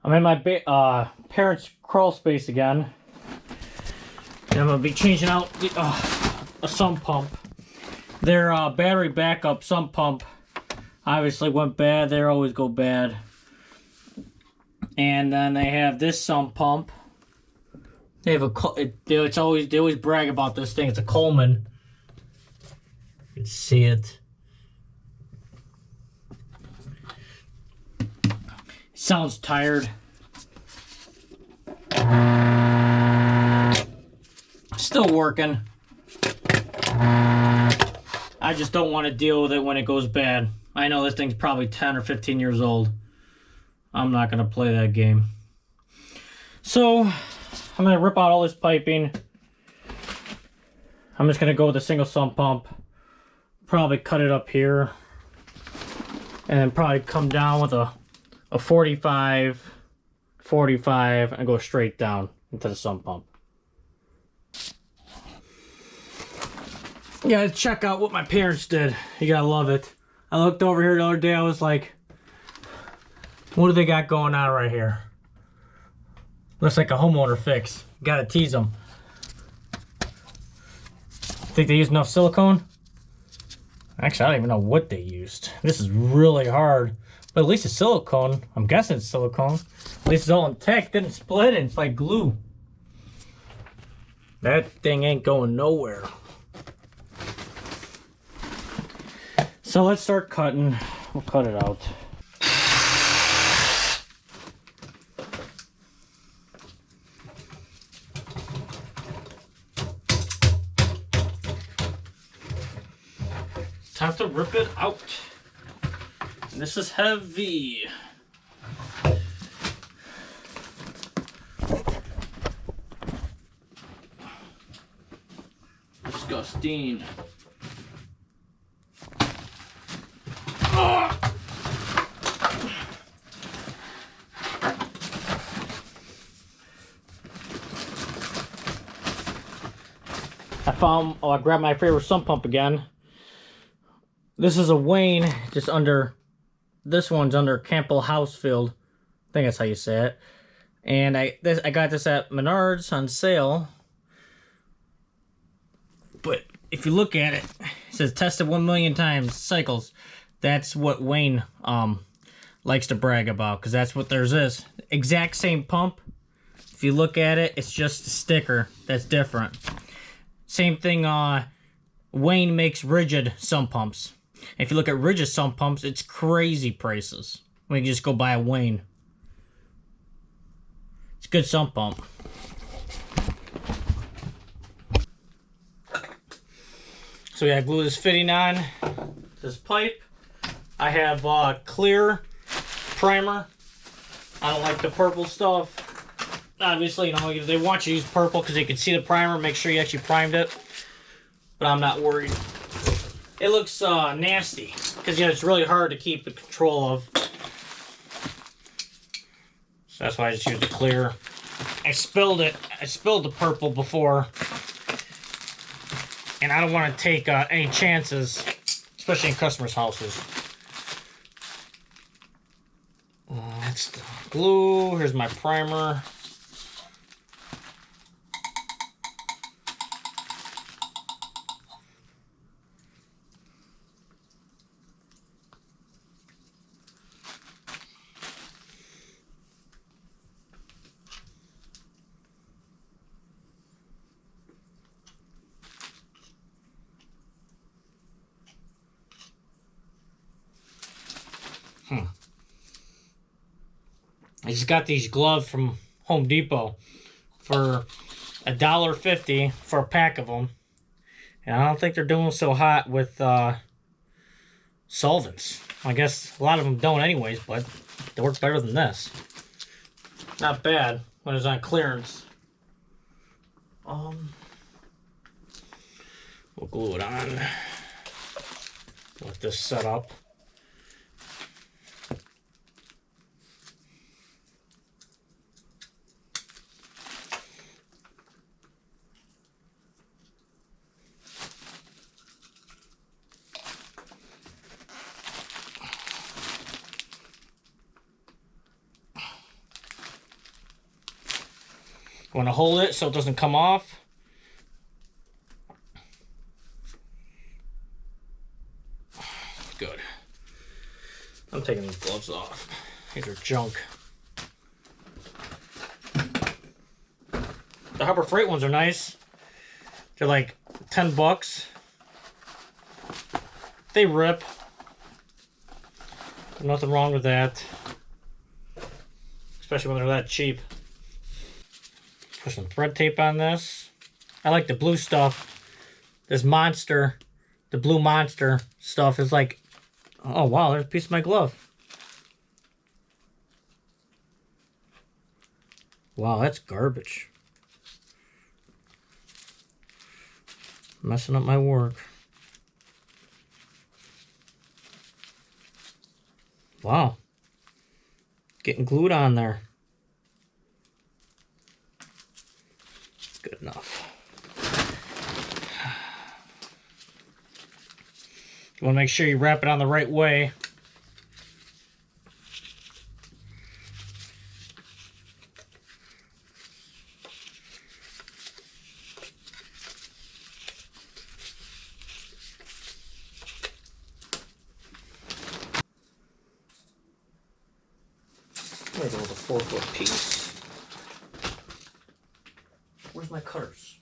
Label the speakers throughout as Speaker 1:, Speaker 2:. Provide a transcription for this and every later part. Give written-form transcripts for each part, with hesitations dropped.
Speaker 1: I'm in my parents' crawl space again. And I'm going to be changing out a sump pump. Their battery backup sump pump obviously went bad. They always go bad. And then they have this sump pump. They have they always brag about this thing. It's a Coleman. You can see it. Sounds tired. Still working. I just don't want to deal with it when it goes bad. I know this thing's probably 10 or 15 years old. I'm not going to play that game. So, I'm going to rip out all this piping. I'm just going to go with a single sump pump. Probably cut it up here. And then probably come down with a 45, and go straight down into the sump pump. Yeah, check out what my parents did. You gotta love it. I looked over here the other day, I was like, what do they got going on right here? Looks like a homeowner fix. Gotta tease them. Think they used enough silicone? Actually, I don't even know what they used. This is really hard. But at least it's silicone. I'm guessing it's silicone. At least it's all intact. Didn't split and it's like glue. That thing ain't going nowhere. So let's start cutting. We'll cut it out. Time to rip it out. This is heavy. Disgusting. Oh. I grabbed my favorite sump pump again. This is a Wayne, just under. This one's under Campbell Housefield. I think that's how you say it. And I got this at Menards on sale. But if you look at it, it says tested 1 million times, cycles. That's what Wayne likes to brag about, because that's what theirs is. Exact same pump. If you look at it, it's just a sticker that's different. Same thing, Wayne makes rigid sump pumps. If you look at rigid sump pumps, it's crazy prices. We can just go buy a Wayne. It's a good sump pump. So we gotta glue this fitting on this pipe. I have clear primer. I don't like the purple stuff. Obviously, you know, they want you to use purple because you can see the primer. Make sure you actually primed it. But I'm not worried. It looks nasty because, you know, it's really hard to keep the control of. So that's why I just used the clear. I spilled it. I spilled the purple before. And I don't want to take any chances, especially in customers' houses. That's the glue. Here's my primer. I just got these gloves from Home Depot for $1.50 for a pack of them. And I don't think they're doing so hot with solvents. I guess a lot of them don't anyways, but they work better than this. Not bad when it's on clearance. We'll glue it on. Let this set up. You want to hold it so it doesn't come off. Good. I'm taking these gloves off. These are junk. The Harbor Freight ones are nice. They're like 10 bucks. They rip. Nothing wrong with that. Especially when they're that cheap. Put some thread tape on this. I like the blue stuff. This Monster, the blue Monster stuff is like, oh wow, there's a piece of my glove. Wow, that's garbage. Messing up my work. Wow. Getting glued on there. Good enough. You want to make sure you wrap it on the right way. I'm gonna go with a 4-foot piece. Where's my cutters?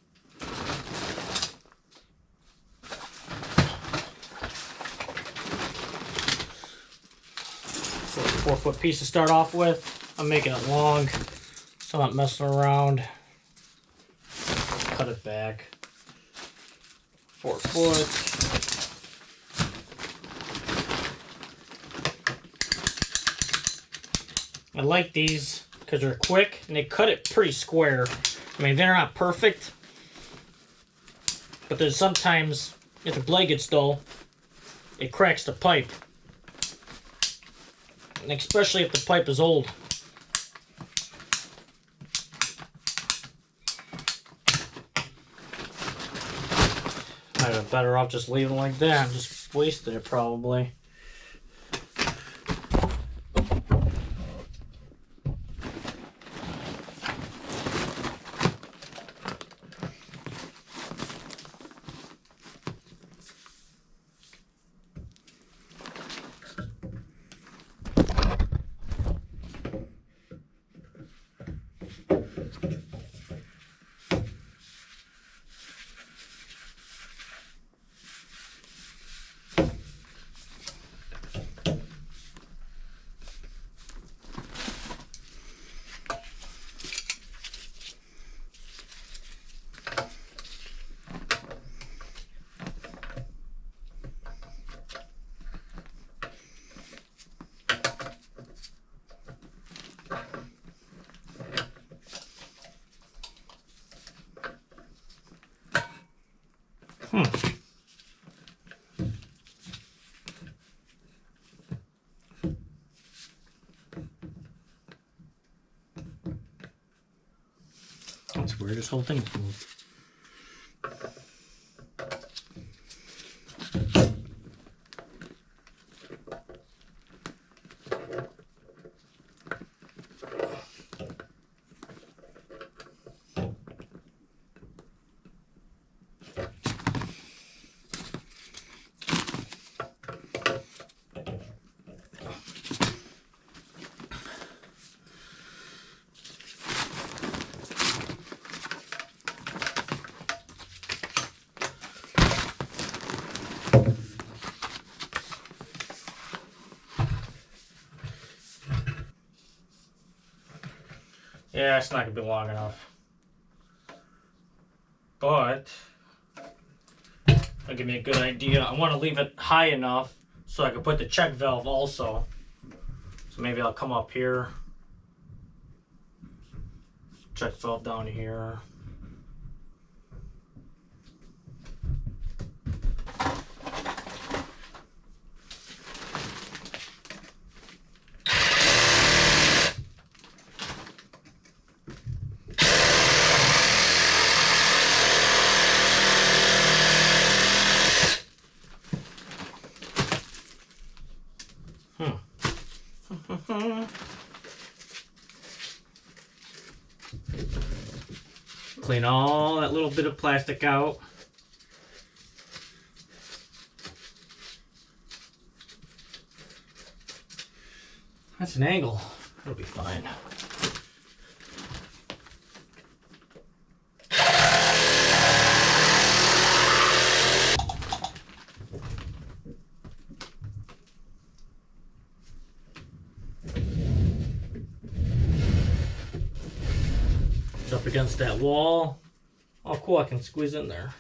Speaker 1: 4-foot piece to start off with. I'm making it long, so I'm not messing around. Cut it back. 4 foot. I like these because they're quick and they cut it pretty square. I mean, they're not perfect, but there's sometimes if the blade gets dull, it cracks the pipe. And especially if the pipe is old. I'd have been better off just leaving it like that and just wasting it probably. That's weird, this whole thing's moved. Yeah, it's not going to be long enough. But that'll give me a good idea. I want to leave it high enough so I can put the check valve also. So maybe I'll come up here. Check valve down here. Clean all that little bit of plastic out. That's an angle. It'll be fine. It's up against that wall. Oh, cool, I can squeeze in there.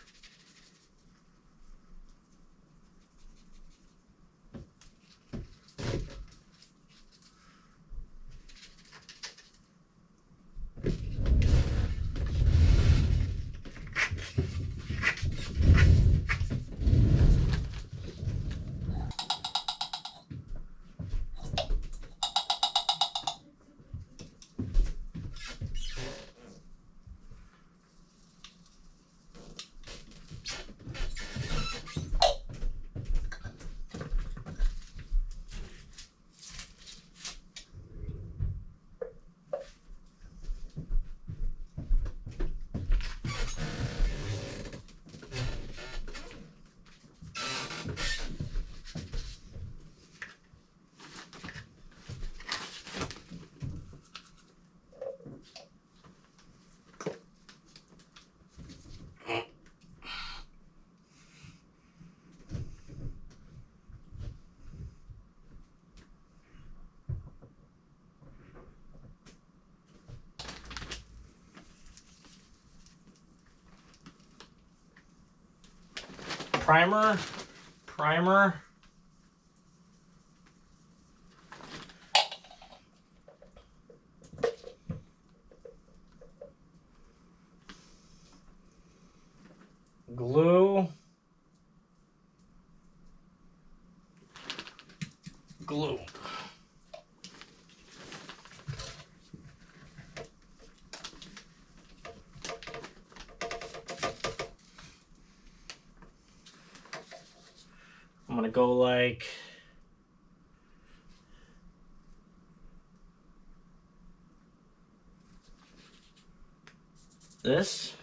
Speaker 1: Primer, glue, I'm gonna go like this.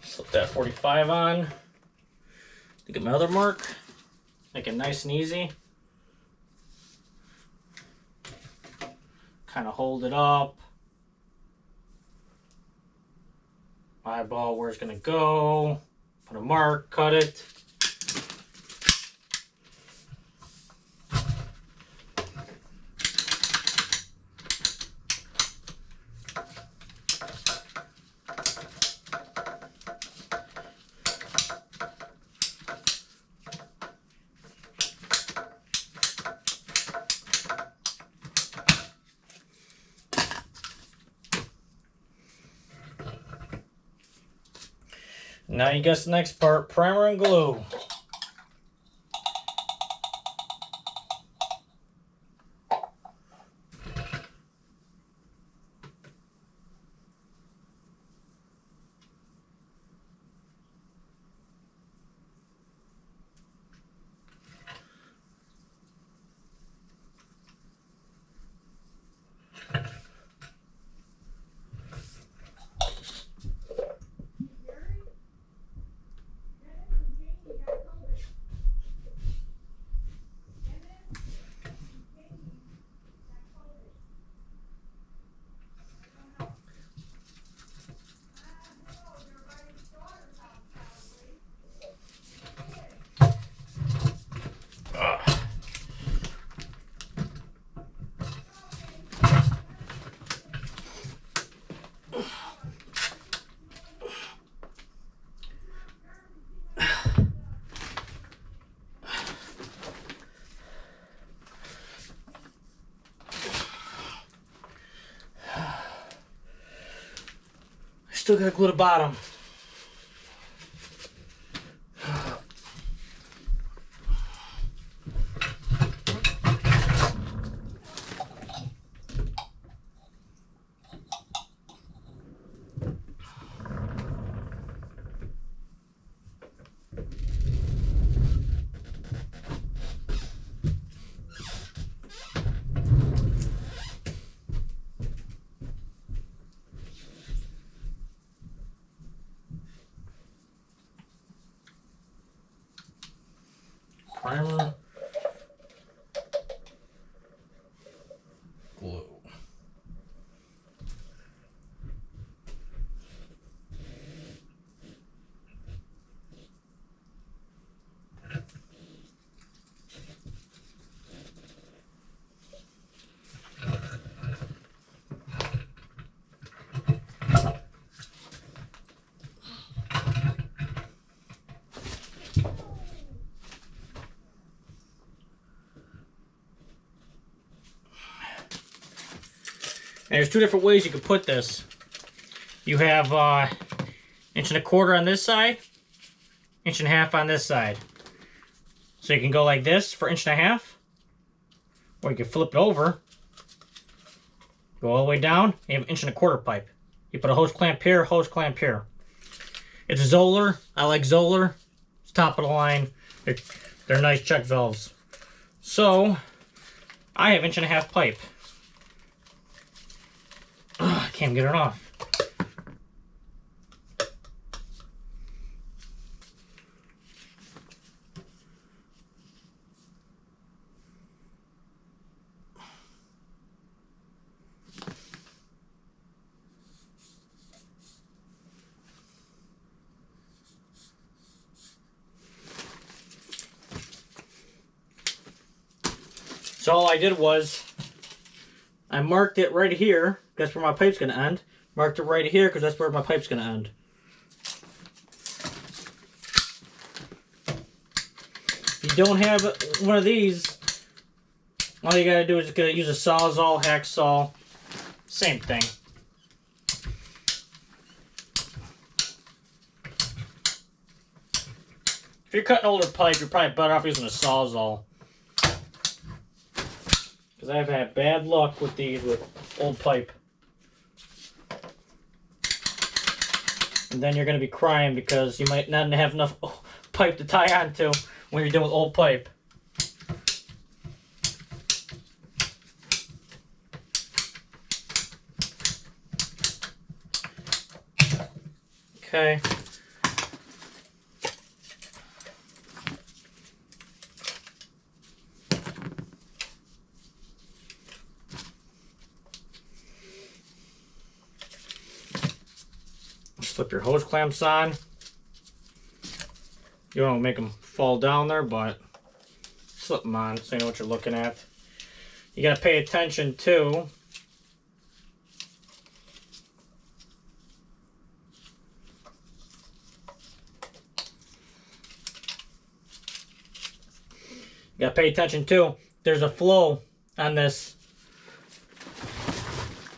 Speaker 1: Slip that 45 on to get my other mark. Make it nice and easy. Kind of hold it up. Eyeball where it's gonna go. Put a mark, cut it. Now you guess the next part, primer and glue. Still gotta glue the bottom. Primer, glue. And there's two different ways you can put this. You have 1.25 inches on this side, 1.5 inches on this side. So you can go like this for 1.5 inches, or you can flip it over, go all the way down, and you have 1.25 inch pipe. You put a hose clamp here, hose clamp here. It's a Zoller. I like Zoller. It's top of the line. They're nice check valves. So I have 1.5 inch pipe. I can't get it off. So all I did was I marked it right here. That's where my pipe's going to end. Marked it right here because that's where my pipe's going to end. If you don't have one of these, all you got to do is use a Sawzall, hacksaw. Same thing. If you're cutting older pipe, you're probably better off using a Sawzall. Because I've had bad luck with these with old pipe. And then you're going to be crying because you might not have enough pipe to tie onto when you're dealing with old pipe. Okay. Slip your hose clamps on. You don't make them fall down there, but slip them on so you know what you're looking at. You got to pay attention to there's a flow on this.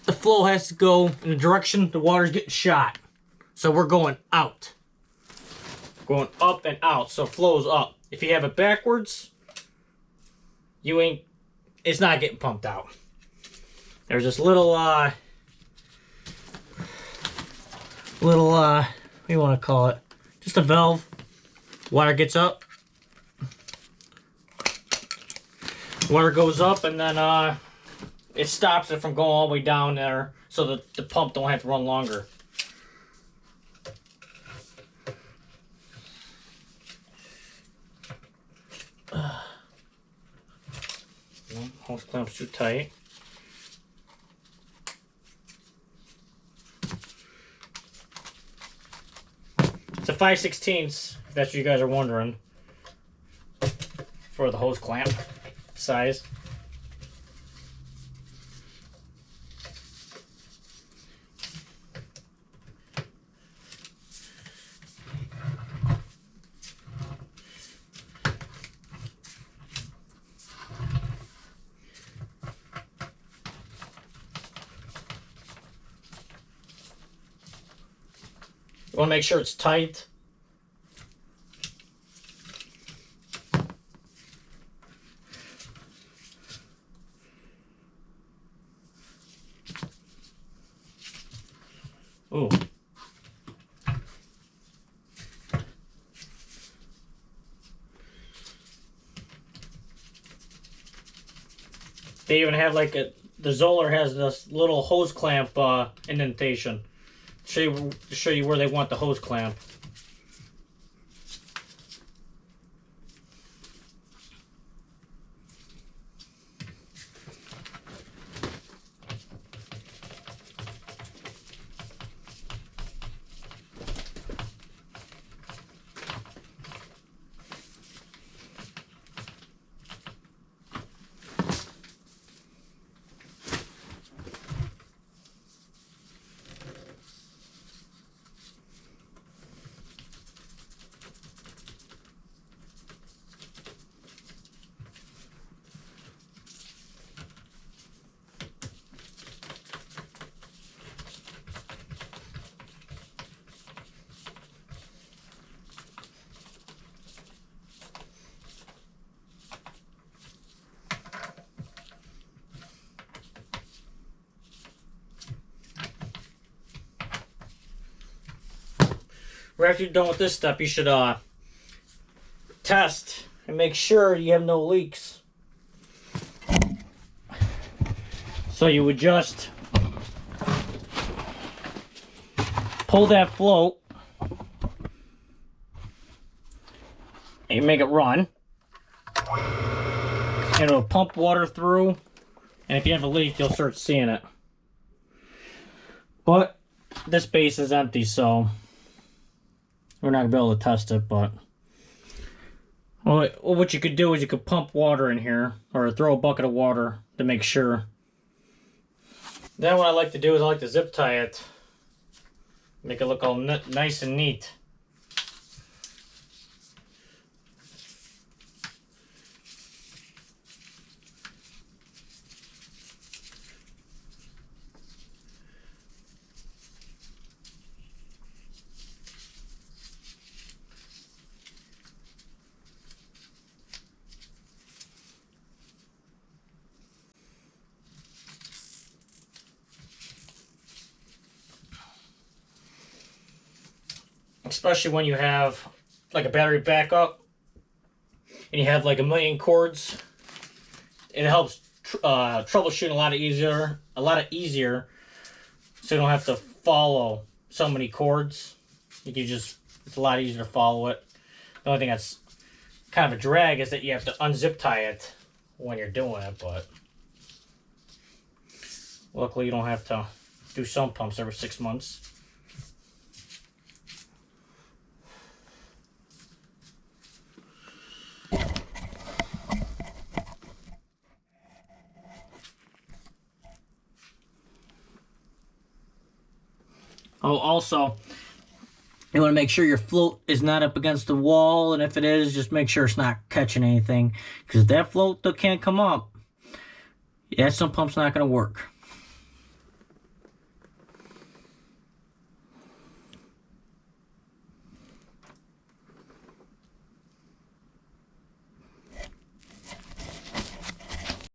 Speaker 1: The flow has to go in the direction the water's getting shot. So we're going out. Going up and out. So it flows up. If you have it backwards, it's not getting pumped out. There's this little what do you want to call it? Just a valve. Water gets up. Water goes up and then it stops it from going all the way down there so that the pump don't have to run longer. Hose clamp's too tight. It's a 5/16, if that's what you guys are wondering, for the hose clamp size. You want to make sure it's tight. Ooh. They even have like the Zoller has this little hose clamp indentation. To show you where they want the hose clamp. Right after you're done with this step, you should test and make sure you have no leaks. So you would just pull that float and you make it run. And it'll pump water through, and if you have a leak, you'll start seeing it. But this base is empty, so we're not gonna be able to test it. But well, what you could do is you could pump water in here, or throw a bucket of water to make sure. Then what I like to do is I like to zip tie it, make it look all nice and neat. Especially when you have like a battery backup and you have like a million cords, it helps troubleshoot a lot easier, so you don't have to follow so many cords. You can just, it's a lot easier to follow it. The only thing that's kind of a drag is that you have to unzip tie it when you're doing it, but luckily you don't have to do sump pumps every 6 months. Oh, also, you want to make sure your float is not up against the wall, and if it is, just make sure it's not catching anything. Because if that float can't come up, that sump pump's not going to work.